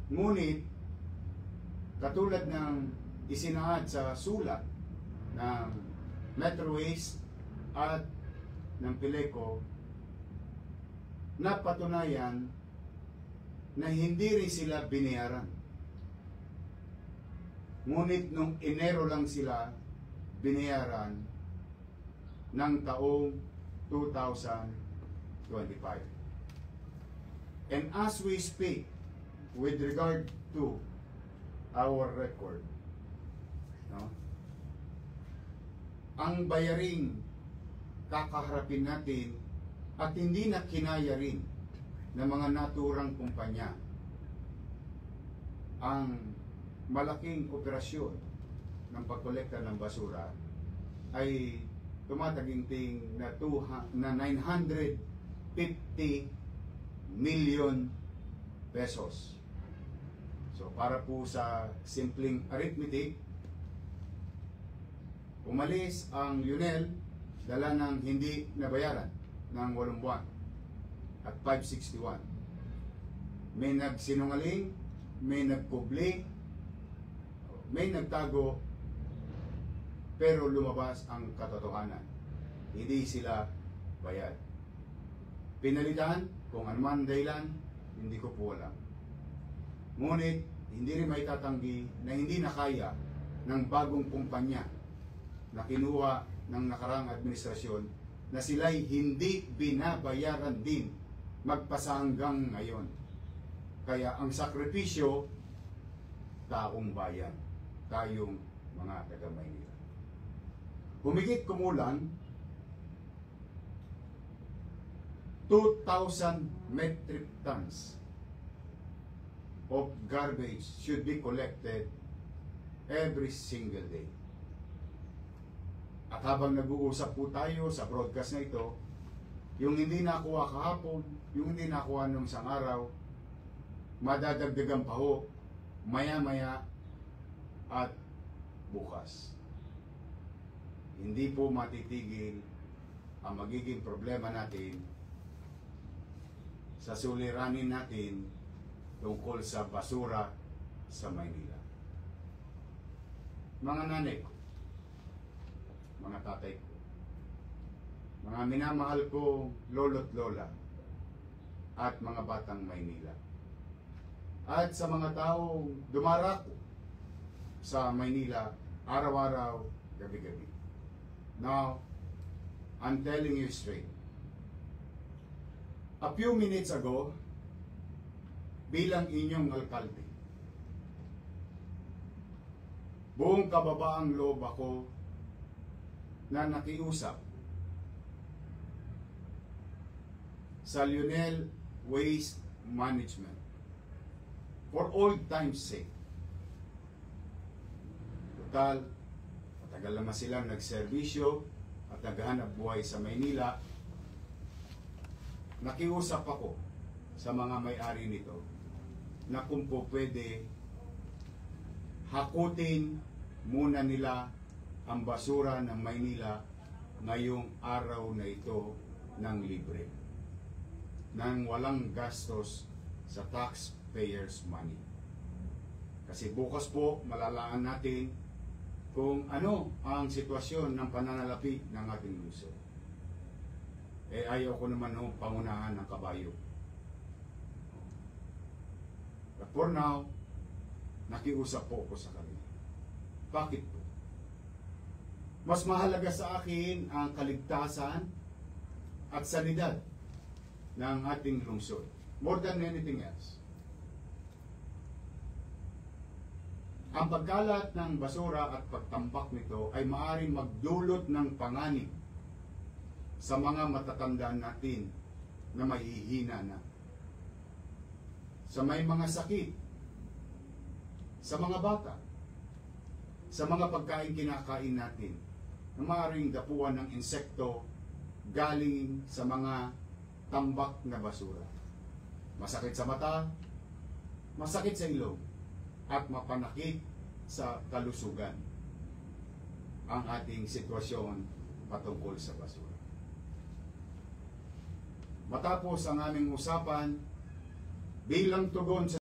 Ngunit, katulad ng isinaad sa sulat ng Metro Waste at ng Pileco, napatunayan na hindi rin sila binayaran. Ngunit nung Enero lang sila binayaran ng taong 2025. And as we speak, with regard to our record, no, ang bayaring kakaharapin natin at hindi na kinaya rin ng mga naturang kumpanya ang malaking operasyon ng pagkolekta ng basura ay tumataginting na 950 million pesos. So para po sa simpleng arithmetic, umalis ang Lionel, dala ng hindi nabayaran ng 8 buwan at 561. May nagsinungaling, may nagkubli, may nagtago, pero lumabas ang katotohanan. Hindi sila bayad. Pinalitan, kung anuman dahilan, hindi ko po alam. Ngunit, hindi rin may tatanggi na hindi nakaya ng bagong kumpanya na kinuha ng nakarang administrasyon na sila'y hindi binabayaran din magpasa hanggang ngayon. Kaya ang sakripisyo, taong bayan, tayong mga taga-Maynila. Humigit kumulang 2,000 metric tons of garbage should be collected every single day. At habang nag-uusap po tayo sa broadcast na ito, yung hindi nakuha kahapon, yung hindi nakuha nung isang araw, madadagdagan pa ho maya-maya at bukas. Hindi po matitigil ang magiging problema natin sa suliranin natin tungkol sa basura sa Maynila. Mga nanay ko, mga tatay ko, mga minamahal ko lolo't lola, at mga batang Maynila, at sa mga taong dumarako sa Maynila araw-araw, gabi-gabi. Now, I'm telling you straight. A few minutes ago, bilang inyong alkalde, buong kababaang loob ako na nakiusap sa Lionel Waste Management for old time's sake. Total, matagal naman silang nagserbisyo at naghahanap buhay sa Maynila. Nakiusap ako sa mga may-ari nito na kung po pwede, hakutin muna nila ang basura ng Maynila ngayong araw na ito ng libre, nang walang gastos sa taxpayers' money. Kasi bukas po malalaan natin kung ano ang sitwasyon ng pananalapi ng ating lungsod. Ayaw ko naman pangunahan ng kabayo. But for now, nakiusap po ako sa kanila. Bakit po? Mas mahalaga sa akin ang kaligtasan at sanidad ng ating lungsod, more than anything else. Ang pagkalat ng basura at pagtambak nito ay maaaring magdulot ng panganib sa mga matatanda natin na mahihina na, sa may mga sakit, sa mga bata, sa mga pagkain kinakain natin na maaaring dapuan ng insekto galing sa mga tambak na basura. Masakit sa mata, masakit sa ilong, at mapanakit sa kalusugan ang ating sitwasyon patungkol sa basura. Matapos ang aming usapan, bilang tugon sa